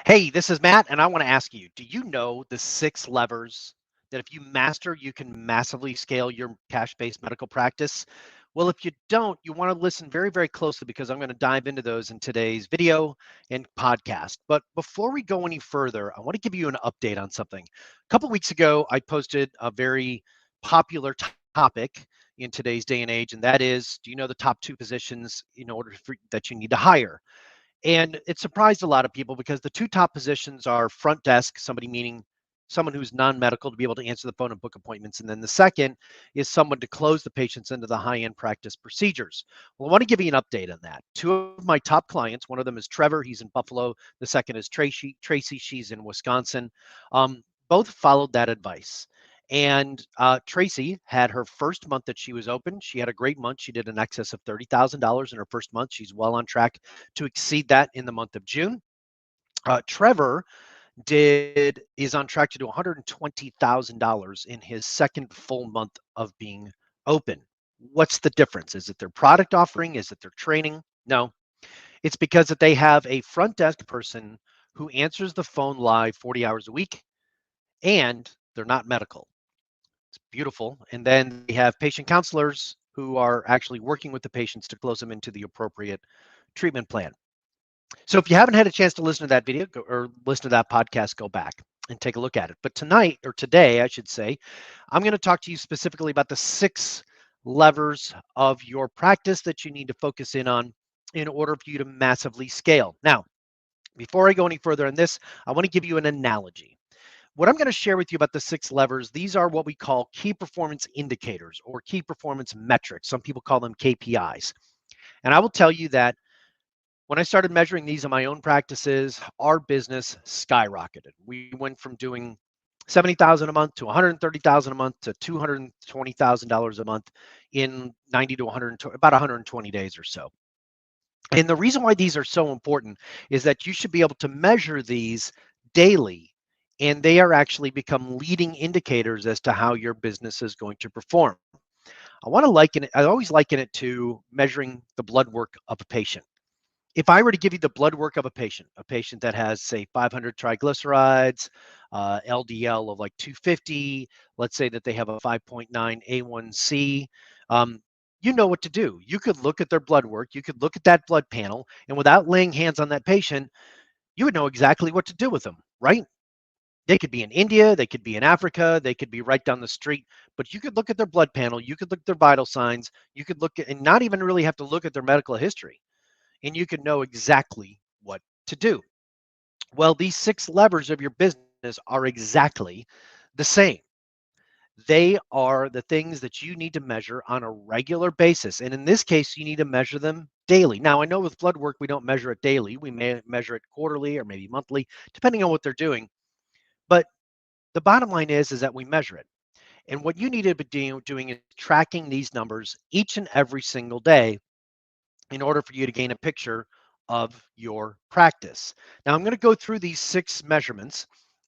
Hey, this is Matt, and I want to ask you, do you know the six levers that if you master, you can massively scale your cash-based medical practice? Well, if you don't, you want to listen very, very closely because I'm going to dive into those in today's video and podcast. But before we go any further, I want to give you an update on something. A couple weeks ago, I posted a very popular topic in today's day and age, and that is, do you know the top two positions in order for that you need to hire? And it surprised a lot of people because the two top positions are front desk, somebody meaning someone who's non-medical to be able to answer the phone and book appointments. And then the second is someone to close the patients into the high-end practice procedures. Well, I want to give you an update on that. Two of my top clients, one of them is Trevor, he's in Buffalo. The second is Tracy, she's in Wisconsin. Both followed that advice. And Tracy had her first month that she was open. She had a great month. She did an excess of $30,000 in her first month. She's well on track to exceed that in the month of June. Trevor is on track to do $120,000 in his second full month of being open. What's the difference? Is it their product offering? Is it their training? No, it's because that they have a front desk person who answers the phone live 40 hours a week, and they're not medical. It's beautiful. And then they have patient counselors who are actually working with the patients to close them into the appropriate treatment plan. So if you haven't had a chance to listen to that video or listen to that podcast, go back and take a look at it. But tonight, or today, I should say, I'm going to talk to you specifically about the six levers of your practice that you need to focus in on in order for you to massively scale. Now, before I go any further on this, I want to give you an analogy. What I'm going to share with you about the six levers, these are what we call key performance indicators or key performance metrics. Some people call them KPIs. And I will tell you that when I started measuring these in my own practices, our business skyrocketed. We went from doing 70,000 a month to 130,000 a month to $220,000 a month in 90 to 120, about 120 days or so. And the reason why these are so important is that you should be able to measure these daily, and they are actually become leading indicators as to how your business is going to perform. I always liken it to measuring the blood work of a patient. If I were to give you the blood work of a patient that has, say, 500 triglycerides, LDL of like 250, let's say that they have a 5.9 A1C, you know what to do. You could look at their blood work, you could look at that blood panel, and without laying hands on that patient, you would know exactly what to do with them, right? They could be in India, they could be in Africa, they could be right down the street, but you could look at their blood panel, you could look at their vital signs, you could look at, and not even really have to look at their medical history, and you can know exactly what to do. Well, these six levers of your business are exactly the same. They are the things that you need to measure on a regular basis. And in this case, you need to measure them daily. Now, I know with blood work, we don't measure it daily. We may measure it quarterly or maybe monthly, depending on what they're doing. But the bottom line is that we measure it. And what you need to be doing is tracking these numbers each and every single day in order for you to gain a picture of your practice. Now, I'm going to go through these six measurements,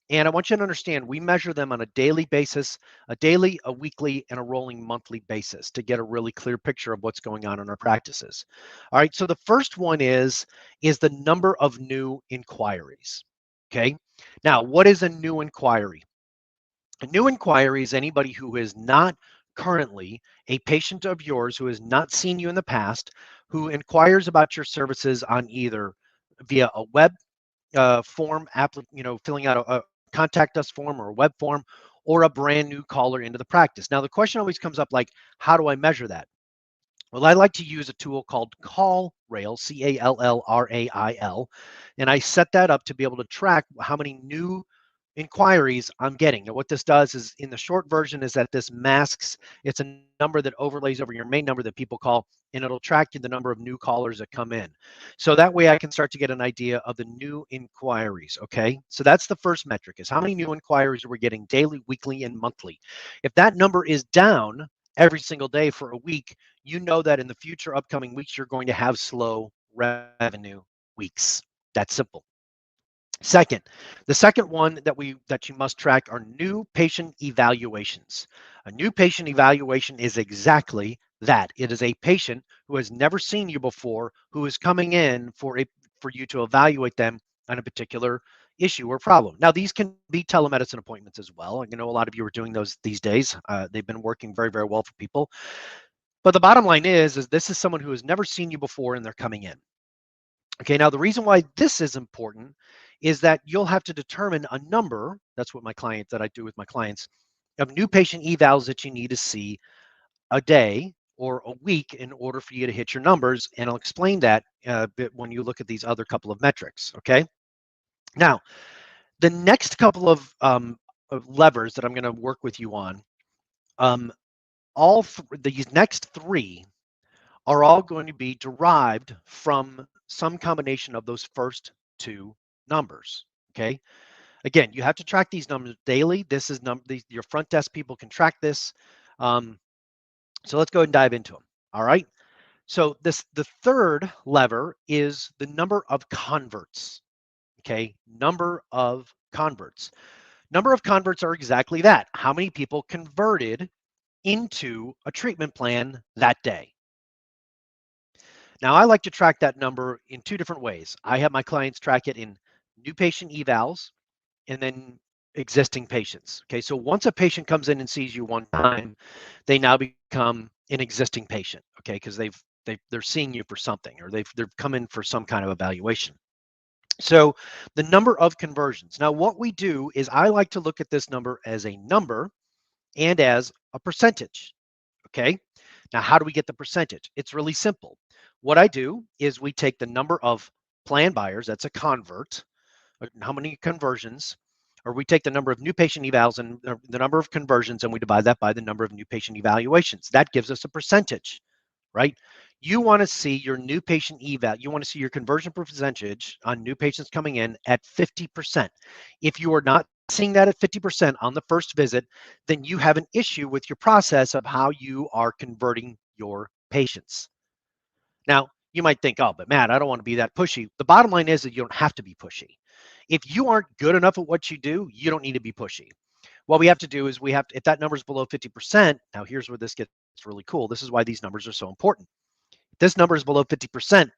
and I want you to understand we measure them on a daily basis, a daily, a weekly, and a rolling monthly basis to get a really clear picture of what's going on in our practices. All right, so the first one is the number of new inquiries. Okay, now what is a new inquiry? A new inquiry is anybody who is not currently a patient of yours, who has not seen you in the past, who inquires about your services on either via a web form, filling out a contact us form or a web form, or a brand new caller into the practice. Now, the question always comes up like, how do I measure that? Well, I like to use a tool called CallRail, CALLRAIL, and I set that up to be able to track how many new inquiries I'm getting. Now, what this does is, in the short version, is that this masks, it's a number that overlays over your main number that people call, and it'll track you the number of new callers that come in. So that way I can start to get an idea of the new inquiries, okay? So that's the first metric, is how many new inquiries are we getting daily, weekly, and monthly. If that number is down every single day for a week, you know that in the future upcoming weeks, you're going to have slow revenue weeks. That's simple. Second, the second one that you must track are new patient evaluations. A new patient evaluation is exactly that. It is a patient who has never seen you before, who is coming in for you to evaluate them on a particular issue or problem. Now, these can be telemedicine appointments as well. I know a lot of you are doing those these days. They've been working very, very well for people. But the bottom line is this is someone who has never seen you before and they're coming in. Okay, now the reason why this is important is that you'll have to determine a number. That's what that I do with my clients, of new patient evals that you need to see a day or a week in order for you to hit your numbers. And I'll explain that a bit when you look at these other couple of metrics. Okay. Now, the next couple of levers that I'm going to work with you on, um, these next three are all going to be derived from some combination of those first two numbers. Okay. Again, you have to track these numbers daily. This is your front desk people can track this. So let's go ahead and dive into them. All right. So the third lever is the number of converts. Okay. Number of converts. Number of converts are exactly that. How many people converted into a treatment plan that day? Now, I like to track that number in two different ways. I have my clients track it in new patient evals and then existing patients. Okay, so once a patient comes in and sees you one time, they now become an existing patient. Okay, because they're seeing you for something, or they've come in for some kind of evaluation. So the number of conversions. Now, what we do is I like to look at this number as a number and as a percentage. Okay. Now, how do we get the percentage? It's really simple. What I do is we take the number of plan buyers, that's a convert, how many conversions, or we take the number of new patient evals and the number of conversions, and we divide that by the number of new patient evaluations. That gives us a percentage, right? You want to see your new patient eval, you want to see your conversion percentage on new patients coming in at 50%. If you are not seeing that at 50% on the first visit, then you have an issue with your process of how you are converting your patients. Now, you might think, oh, but Matt, I don't want to be that pushy. The bottom line is that you don't have to be pushy. If you aren't good enough at what you do, you don't need to be pushy. What we have to do is if that number is below 50%, now here's where this gets really cool. This is why these numbers are so important. If this number is below 50%,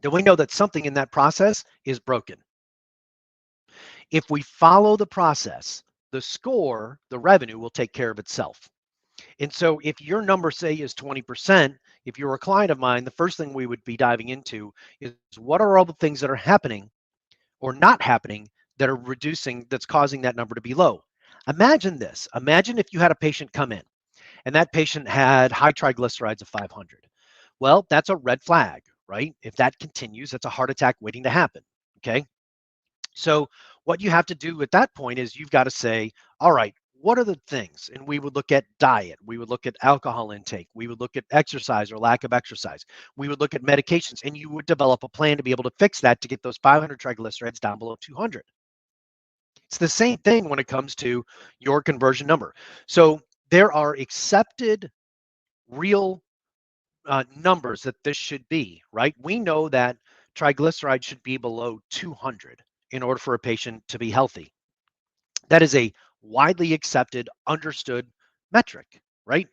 then we know that something in that process is broken. If we follow the process, the score, the revenue will take care of itself. And so if your number, say, is 20%, if you're a client of mine, the first thing we would be diving into is what are all the things that are happening or not happening that are that's causing that number to be low. Imagine this. Imagine if you had a patient come in and that patient had high triglycerides of 500. Well, that's a red flag, right? If that continues, that's a heart attack waiting to happen. Okay. So what you have to do at that point is you've got to say, all right, what are the things? And we would look at diet. We would look at alcohol intake. We would look at exercise or lack of exercise. We would look at medications, and you would develop a plan to be able to fix that to get those 500 triglycerides down below 200. It's the same thing when it comes to your conversion number. So there are accepted real numbers that this should be, right? We know that triglycerides should be below 200 in order for a patient to be healthy. That is a widely accepted, understood metric, right?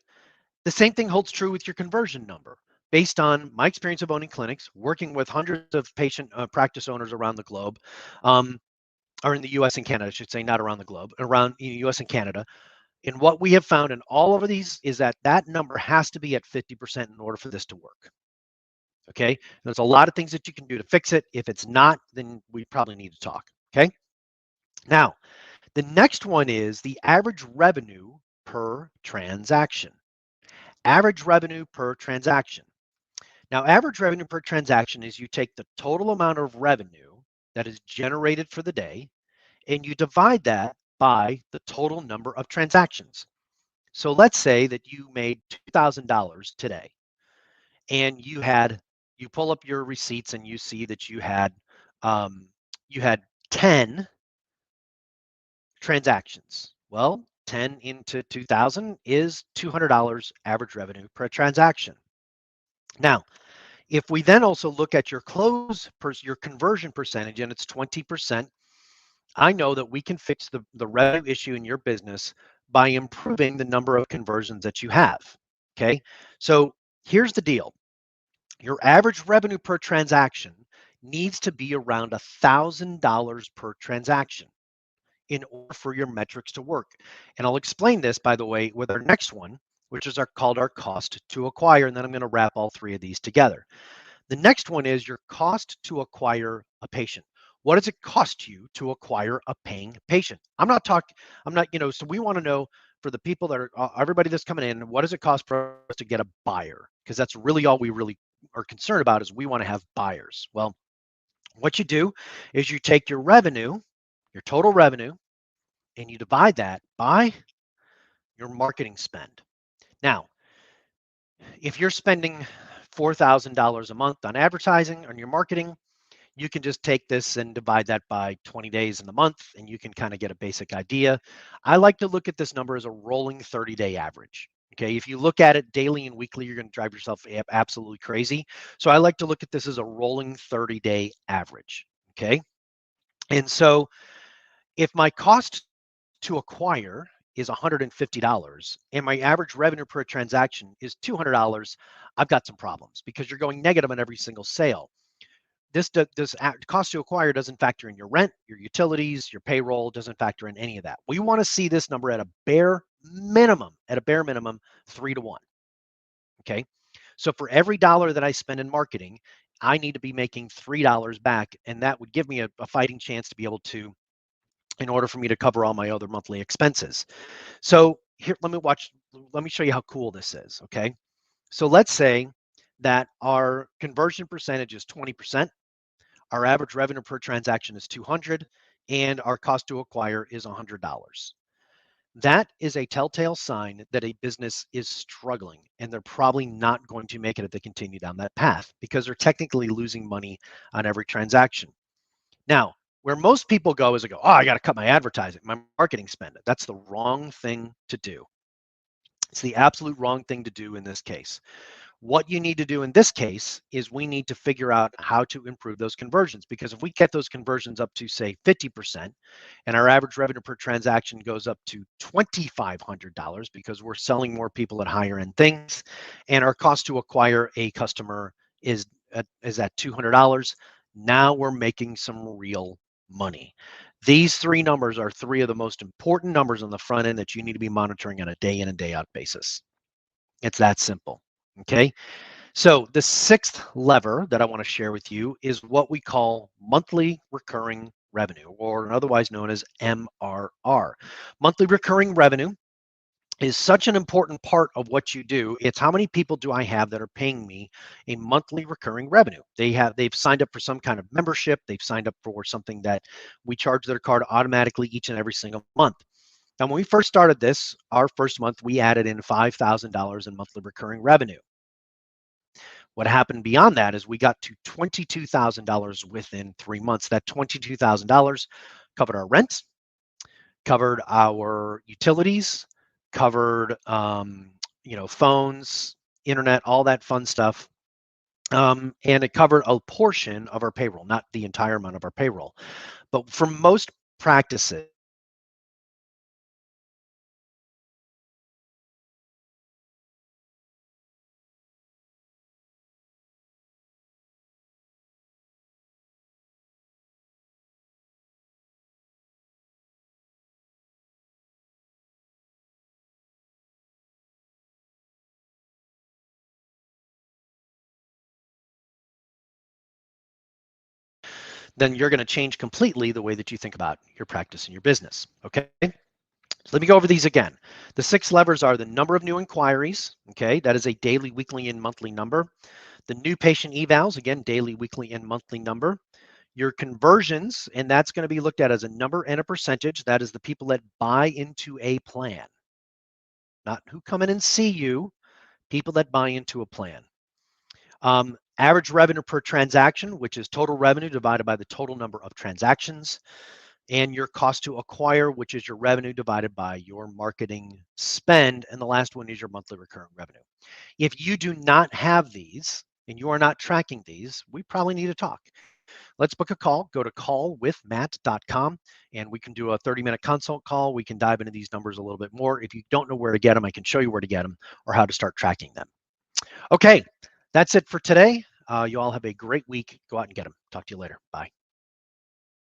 The same thing holds true with your conversion number. Based on my experience of owning clinics, working with hundreds of patient practice owners around the globe, or in the US and Canada, I should say, not around the globe, around the US and Canada. And what we have found in all of these is that that number has to be at 50% in order for this to work. Okay. There's a lot of things that you can do to fix it. If it's not, then we probably need to talk. Okay. Now, the next one is the average revenue per transaction. Average revenue per transaction. Now, average revenue per transaction is you take the total amount of revenue that is generated for the day and you divide that by the total number of transactions. So let's say that you made $2,000 today and you pull up your receipts and you see that you had 10 transactions. Well, 10 into 2,000 is $200 average revenue per transaction. Now, if we then also look at your your conversion percentage, and it's 20%, I know that we can fix the revenue issue in your business by improving the number of conversions that you have. Okay. So here's the deal. Your average revenue per transaction needs to be around $1,000 per transaction in order for your metrics to work. And I'll explain this, by the way, with our next one, which is called our cost to acquire. And then I'm going to wrap all three of these together. The next one is your cost to acquire a patient. What does it cost you to acquire a paying patient? I'm not, so we want to know for the people that are, everybody that's coming in, what does it cost for us to get a buyer? Because that's really all we really are concerned about is we want to have buyers. Well, what you do is you take your revenue, your total revenue, and you divide that by your marketing spend. Now, if you're spending $4,000 a month on advertising, on your marketing, you can just take this and divide that by 20 days in the month, and you can kind of get a basic idea. I like to look at this number as a rolling 30-day average. Okay, if you look at it daily and weekly, you're going to drive yourself absolutely crazy. So I like to look at this as a rolling 30-day average. Okay, and so if my cost to acquire is $150 and my average revenue per transaction is $200, I've got some problems because you're going negative on every single sale. This cost to acquire doesn't factor in your rent, your utilities, your payroll, doesn't factor in any of that. We want to see this number at a bare minimum, 3 to 1. Okay. So for every dollar that I spend in marketing, I need to be making $3 back. And that would give me a fighting chance to be able to, in order for me to cover all my other monthly expenses. So here, let me show you how cool this is. Okay. So let's say that our conversion percentage is 20%. Our average revenue per transaction is 200, and our cost to acquire is $100. That is a telltale sign that a business is struggling, and they're probably not going to make it if they continue down that path because they're technically losing money on every transaction. Now, where most people go is they go, oh, I got to cut my advertising, my marketing spend. That's the wrong thing to do. It's the absolute wrong thing to do in this case. What you need to do in this case is we need to figure out how to improve those conversions, because if we get those conversions up to, say, 50% and our average revenue per transaction goes up to $2,500 because we're selling more people at higher end things, and our cost to acquire a customer is at $200, now we're making some real money. These three numbers are three of the most important numbers on the front end that you need to be monitoring on a day in and day out basis. It's that simple. Okay. So the sixth lever that I want to share with you is what we call monthly recurring revenue, or otherwise known as MRR. Monthly recurring revenue is such an important part of what you do. It's how many people do I have that are paying me a monthly recurring revenue? They've signed up for some kind of membership. They've signed up for something that we charge their card automatically each and every single month. And when we first started this, our first month, we added in $5,000 in monthly recurring revenue. What happened beyond that is we got to $22,000 within 3 months. That $22,000 covered our rent, covered our utilities, covered phones, internet, all that fun stuff. And it covered a portion of our payroll, not the entire amount of our payroll. But for most practices, then you're going to change completely the way that you think about your practice and your business. Okay. So let me go over these again. The 6 levers are the number of new inquiries. Okay. That is a daily, weekly, and monthly number. The new patient evals, again, daily, weekly, and monthly number. Your conversions, and that's going to be looked at as a number and a percentage. That is the people that buy into a plan, not who come in and see you, people that buy into a plan. Average revenue per transaction, which is total revenue divided by the total number of transactions, and your cost to acquire, which is your revenue divided by your marketing spend. And the last one is your monthly recurring revenue. If you do not have these and you are not tracking these, we probably need to talk. Let's book a call. Go to callwithmatt.com and we can do a 30-minute consult call. We can dive into these numbers a little bit more. If you don't know where to get them, I can show you where to get them or how to start tracking them. Okay, that's it for today. You all have a great week. Go out and get them. Talk to you later. Bye.